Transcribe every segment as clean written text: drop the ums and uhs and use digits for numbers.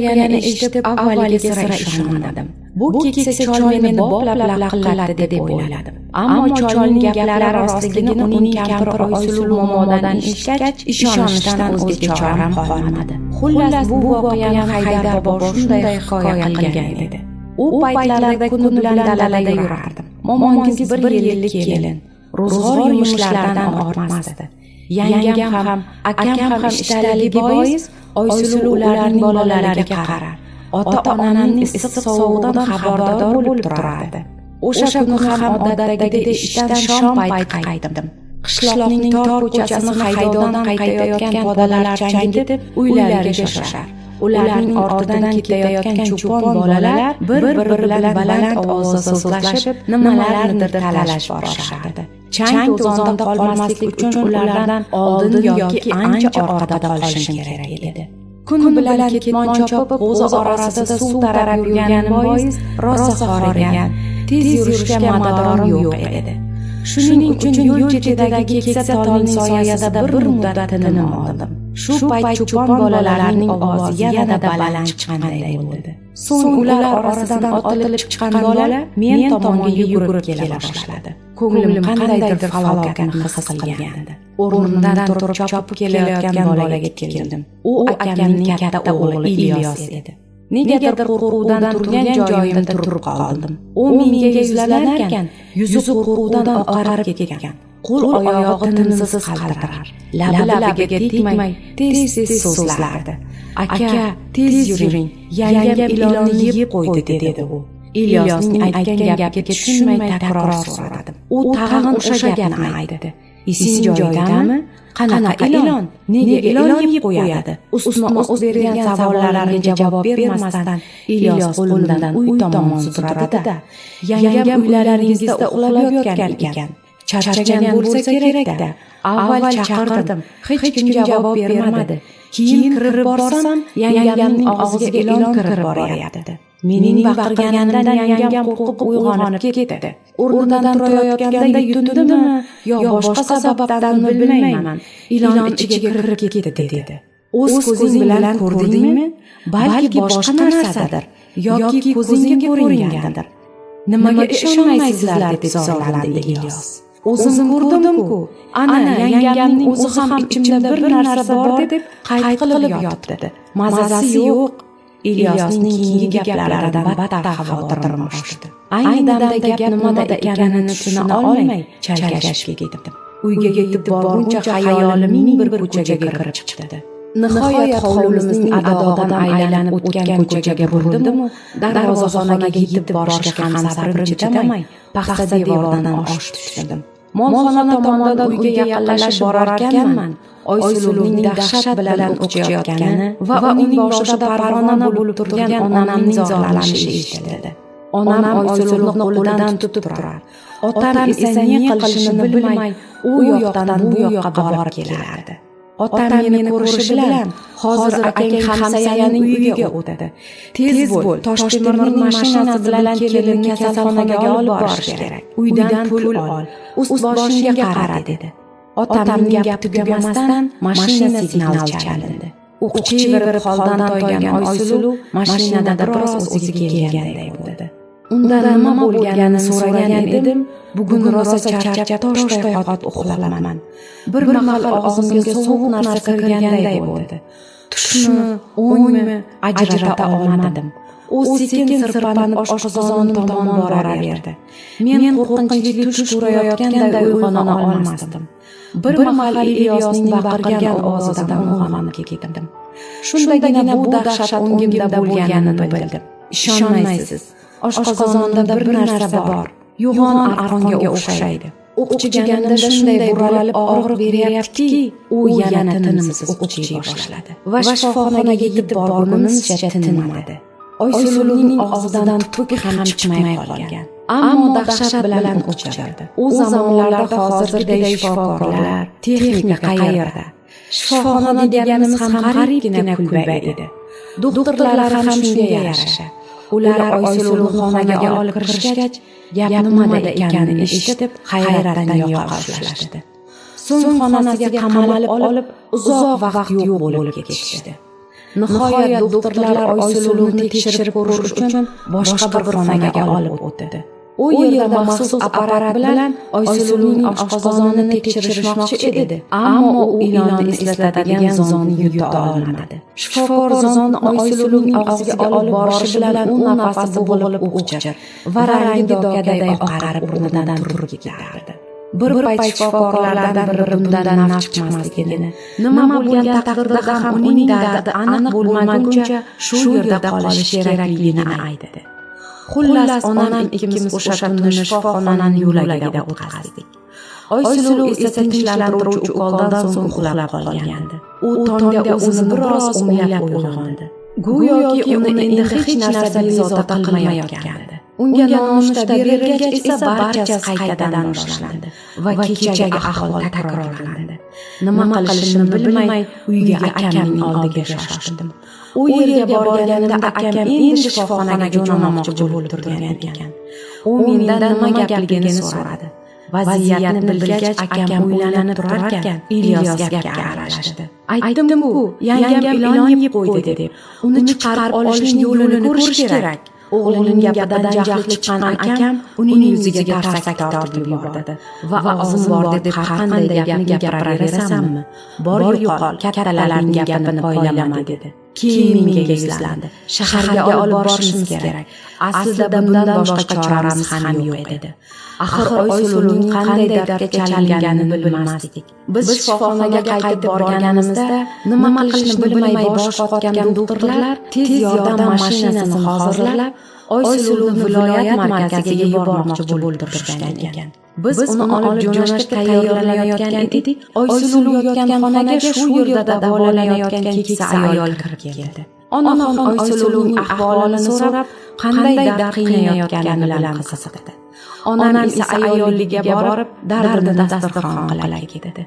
voqeani eshitib avvaliga sira ishonmadim. Bu keksa chol meni boplab laqillatdi deb o'yladim. Ammo cholning gaplari rostligini uning kampiri Oysuluv momodan eshitgach, ishonishdan o'zga choram qolmadi. Xullas, bu voqeani Haydar bobo shunday hikoya qilgan edi. U paytlarda kun bilan dalada yurardim. Momongiz bir yillik kelin, ro'zg'or yumushlardan ortmasdi. Yangam ham, akam ham ishtaligi bois Oysuluv ularning bolalariga qarar. Ota-onamning issiq sovuqdan xabardor bo'lib turardi. O'sha kuni ham odatdagidek ishdan shom payti qaytdim. Qishloqning tor ko'chasini haydovdan qaytayotgan podalar changitib uylariga shoshar. Ularning ortidan ketayotgan cho'pon bolalar bir-biri bilan baland ovozda so'zlashib, nimalarnidir talashib borishardi. Chang to'zonda qolmaslik uchun ulardan oldin yoki ancha orqada qolishim kerak edi. Kun bilan ketmon chopib, o'zi orasida suv tarab yurganim bois rosa xorigan, tez yurishga madorim yo'q edi. Shuning uchun yo'l chetidagi keksa tolning soyasida bir muddat tinim oldim. Shu payt cho'pon bolalarning ovozi yanada baland chiqqanday bo'ldi. So'ng ular orasidan otilib chiqqan bola men tomonga yugurib kela boshladi. Ko'nglim qandaydir falokatni his qilgandi. O'rnimdan turib chopib kelayotgan bolaga keldim. U akamning katta o'g'li Ilyos edi. Negadir qo'rquvdan turgan joyimda turib qoldim. U menga yuzlanarkan, yuzi qo'rquvdan oqarib ketgan. Qo'l oyog'i tinimsiz qaltirar. Labi-labiga tegmay tez-tez so'zlardi. Aka, tez yuring. Yangam ilonni yeb qo'ydi dedi u. Ilyosning aytgan gapiga tushunmay takror so'radim. U tag'in o'sha gapni aytdi. Esing joyidami? Qanaqa ilon? Nega ilon yeb qo'yadi? Ustma-ust bergan savollariga javob bermasdan Ilyos qo'limdan uy tomon sudradi-da, yangam uylaringizda uxlab yotgan ekan. Charchagan bo'lsa kerak-da. Avval chaqirdim, hech kim javob bermadi. Keyin kirib borsam, yangamning og'ziga ilon kirib boryapti. Mening baqirganimdan yangam qo'rqib uyg'onib ketdi. O'rnidan turayotganda yutundimi yo boshqa sababdan bilmayman. Ilon ichiga kirib ketdi dedi. O'z ko'zing bilan ko'rdingmi? Balki boshqa narsadir yoki ko'zingga ko'ringandir. Nimaga ishonmaysizlar deb so'radi Ilyos. O'zim ko'rdim-ku. Ana yangamning o'zi ham ichimda bir narsa bor deb qayt qilib yotdi. Mazasi yo'q. Ilyosning keyingi gaplaridan battar xavotirim oshdi. Ayni damda gap nimada ekanini tushuna olmay chalkashib ketdim. Uyga yetib borguncha xayolim ming bir ko'chaga kirib chiqdi. Nihoyat hovlimizning adog'idan aylanib o'tgan ko'chaga burildim-u, darvozaxonaga yetib borishga ham sabrim chidamay, paxsa devordan oshib tushdim. Molxona tomondan uyga yaqinlashib borarkanman, Oysuluvning dahshat bilan o'qchayotgani va uning boshida parvona bo'lib turgan onamning zorlanishi eshitildi. Onam Oysuluvni qo'lidan tutib turar. Otam esa ne qilishini bilmay, u yoqdan bu yoqqa borib kelardi. Otam meni ko'rishi bilan hozir akang Hamsayaning uyiga o'tdi. Tez bo'l, Toshtemirning mashinasi bilan kelinni kasalxonaga olib borish kerak. Uydan pul ol, ust-boshingga qara dedi. Otamning gapi tugamasdan mashina signali chalindi. O'qchi verib holdan toygan Oysuluv mashinada biroz o'ziga kelganday bo'ldi. Undan nima bo'lganini so'ragan edim. Bugun rosa charchab toshday qotib uxlamaman. Bir mahal og'zimga sovuq narsa kirganday bo'ldi. Tushmi, o'ngmi ajrata olmadim. U sekin sirpanib oshqozonim tomon boraverdi. Men qo'rqinchli tush ko'rayotganday uyg'ona olmasdim. Bir mahal Ilyosning baqirgan ovozidan uyg'onib ketdim. Shundagina bu dahshat o'ngimda bo'lganini bildim. Ishonmaysiz, oshqozonimda bir narsa bor. Yo'g'on arqonga o'xshaydi. O'qchiganimda shunday buralib og'riq beryaptiki, u yana tinimsiz o'qchiy boshladi. Va shifoxonaga yetib borgunimizcha tinmadi. Oysuluvning og'zidan tuk ham chiqmay qolgan. Ammo dahshat bilan o'chirdi. U zamonlarda hozirgiday shifokorlar, texnika qayerda? Shifoxona deganimiz ham g'aribgina kulba edi. Doktorlar ham shunga yarasha. Ular Oysuluvni xonaga olib kirishgach, gap nimada ekanini eshitib, hayratdan yoqa boshlashdi. So'ng xonasiga qamalib olib, uzoq vaqt yo'q bo'lib ketishdi. Nihoyat doktorlar Oysuluvni tekshirib ko'rish uchun boshqa bir xonaga olib o'tdi. U yerda maxsus apparat bilan Oysuluvning oshqozonini tekshirishmoqchi edi, ammo u ilonni eslatadigan zonni yuta olmadi. Shifokor zonni Oysuluvning og'ziga olib borishi bilan u nafasi bo'g'ilib o'chir va rangi dokaday oqarib burnidan turib ketardi. Bir payt shifokorlardan biri bundan naf chiqmasligini, nima bo'lgan taqdirda ham uning dardi aniq bo'lmaguncha shu yerda qolishi kerakligini aytdi. Xullas, onam ikkimiz o'sha tunni shifoxonaning yo'lagida o'tkazdik. Oysuluv esa tinchlantiruvchi ukoldan so'ng uxlab qolgandi. U tongda o'zini biroz o'nglab uyg'ondi. Go'yoki uni endi hech narsa bezovta qilmayotgandi. Unga nonushta berilgach esa barchasi qaytadan boshlandi va kechagi ahvol takrorlandi. Nima qilishimni bilmay uyga akamning oldiga shoshdim. U yerga borganimda akam endi shifoxonaga jo'namoqchi bo'lib turgan ekan. U mendan nima gapligini so'radi. Vaziyatni bilgach akam o'ylanib turar ekan Ilyos gapga aralashdi. Aytdim-ku, yangam ilon yeb qo'ydi deb. Uni chiqarib olishning yo'lini ko'rish kerak. O'g'lining gapidan jahli chiqqan akam uning yuziga qarsak tortib yubordi va og'zim bor deb har qanday gapni gapiraverasanmi? Bor yo'qol, kattalarning gapini poylama dedi. Keyin menga yuzlandi. Shaharga olib borishimiz kerak. Aslida bundan boshqa choramiz ham yo'q edi. Axir Oysuluvning qanday dardga chalinganini bilmasdik. Biz shifoxonaga qaytib borganimizda nima qilishni bilmay bosh qotgan doktorlar tez yordam mashinasini hozirlab Oysuluvni viloyat markaziga yubormoqchi bo'lishgan ekan. Biz uni olib jo'nashga tayyorlanayotgan edik. Oysuluv yotgan xonaga shu yerda davolanayotgan keksa ayol kirib keldi. Onaxon Oysuluvning ahvolini so'rab, qanday dard qiynayotganini bilan qiziqdi. Onam esa ayolligiga borib, dardini dasturxon qilay dedi.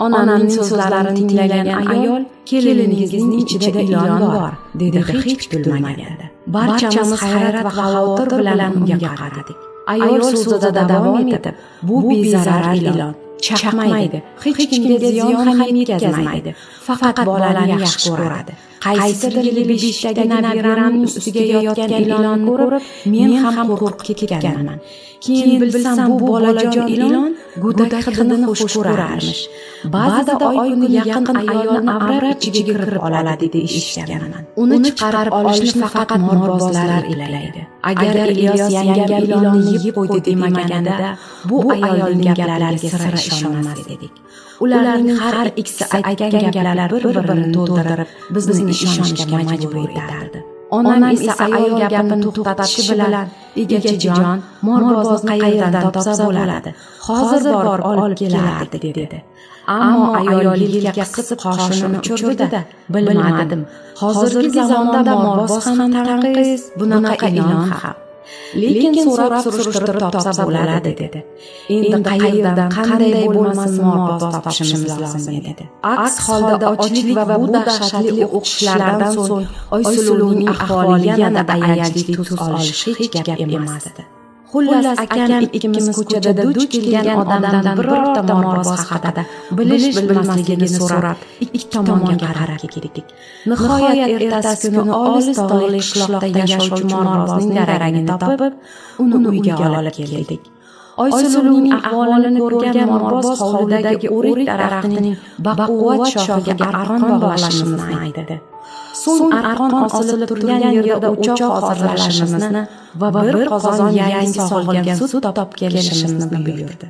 Onamning so'zlarini tinglagan ayol, keliningizning ichida ilon bor, dedi hech kutilmaganda. Barchamiz hayrat va xavotir bilan unga qaradik. Ayol so'zida davom etib, bu bezarar ilon, chaqmaydi, hech kimga ziyon ham yetkazmaydi, faqat bolani yaxshi ko'radi. Qaysidir yili beshdagi nabiramning ustiga yotgan ilonni ko'rib, men ham qo'rqib ketganman. Keyin bilsam bu bolajon ilon go'dak hidini xush ko'rarmish. Ba'zida oy kuni yaqin ayolni avrab ichiga kirib oladi deb eshitganman. Uni chiqarib olishni faqat morbozlar illaydi. Agar Ilyos yangam ilonni yeb qo'ydi demaganida, bu ayolning gaplariga sira ishonmas edik. Ularning har ikkisi aytgan gaplar bir-birini to'ldirib, bizni ishonishga majbur etardi. Onam esa ayol gapini to'xtatishi bilan, "Egachijon, morbozni qayerdan topsa bo'ladi? Hozir borib olib kelardi" dedi. Ammo ayol yelka qisib qoshini uchirdi-da, "Bilmadim. Hozirgi zamonda morboz ham tanqis, bunaqa ilon ham. Lekin so'rab surishtirib topsa bo'ladi" dedi. Endi qayerdan qanday bo'lmasin morboz topishimiz lozim edi. Aks holda ochlik va bu dahshatli o'qishlardan so'ng Oysuluvning ahvoli yanada ayanchli tus olishi hech gap emasdi. Xullas, akam ikkimiz ko'chada duch kelgan odamdan birorta morboz haqida bilish-bilmasligini so'rab, ikki tomonga qarab ketdik. Nihoyat ertasi kuni olis tog'li qishloqda yashovchi morbozning daragini topib, uni uyga olib keldik. Oysuluvning ahvolini ko'rgan morboz hovlidagi o'rik daraxtining baquvvat shoxiga arqon bog'lashimizni aytdi. So'ng arqon osilib turgan yerda o'choq hozirlashimizni va bir qozon yangi sog'ilgan sut topib kelishimizni buyurdi.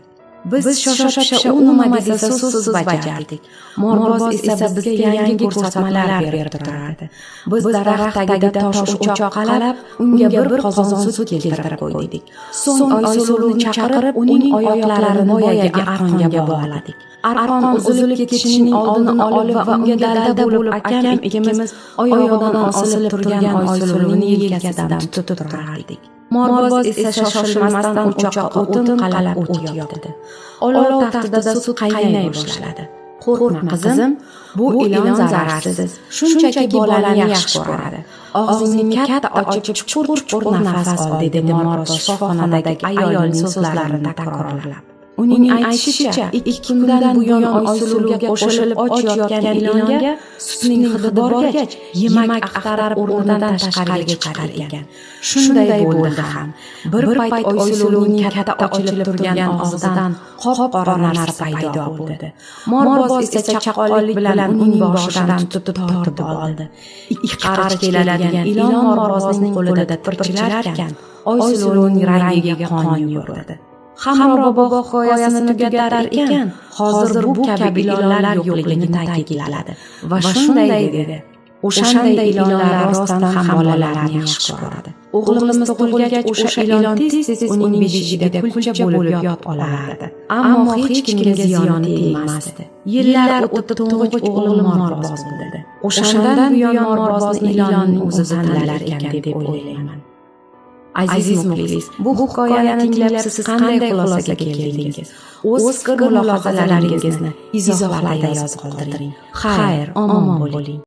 Biz shosha-pisha u nima desa so'zsiz bajardik. Morboz esa bizga yangi ko'rsatmalar berib turardi. Biz daraxt tagida tosh o'choq qalab, unga bir qozon sut keltirib qo'ydik. So'ng Oysuluvni chaqirib, uning oyoqlarini boyagi arqonga bog'ladik. Arqon uzilib ketishining oldini olib va unga dalda bo'lib akam ikkimiz oyog'idan osilib turgan Oysuluvning yelkasidan tutib turardik. Morboz esa shoshilmasdan o'choqqa o'tin qalab o't yoqdi. Olov taxtida sut qaynay boshladi. "Qo'rqma qizim, bu ilon zararsiz. Shunchaki bolani yaxshi ko'radi. Og'zingni katta ochib chuqur nafas ol" dedi morboz shifoxonadagi ayolning so'zlarini takrorlab. Uning aytishicha, 2 kundan buyon Oysuluga qo'shilib och yotgan ilonga sutning hidi borgach, yemak axtarib o'rnidan tashqariga chiqar ekan. Shunday bo'ldi ham. Bir payt Oysuluvning katta ochilib turgan og'zidan qop-qora narsa paydo bo'ldi. Morboz esa chaqqonlik bilan uning boshidan tutib tortib oldi. 2 qarich keladigan ilon Morbozning qo'lida tipirchilarkan, Oysuluvning rangiga qon yugurdi. Hamro bobo hikoyasini tugatar ekan, hozir bu kabi ilonlar yo'qligini ta'kidladi va shunday dedi: o'shanday ilonlar rostdan ham bolalarni yaxshi ko'radi. O'g'limiz tug'ilgach o'sha ilon tez-tez uning beshigida kulcha bo'lib yotib olardi. Ammo hech kimga ziyon tegmasdi. Yillar o'tib to'ng'ich o'g'lim Morboz bo'ldi. O'shandan buyon Morbozni ilonning o'zi tanlar ekan deb o'ylayman. Aziz muxlis, bu hikoyani tinglab siz qanday xulosaga keldingiz? O'z fikr mulohazalaringizni izohlarda yozib qoldiring. Xayr, omon bo'ling.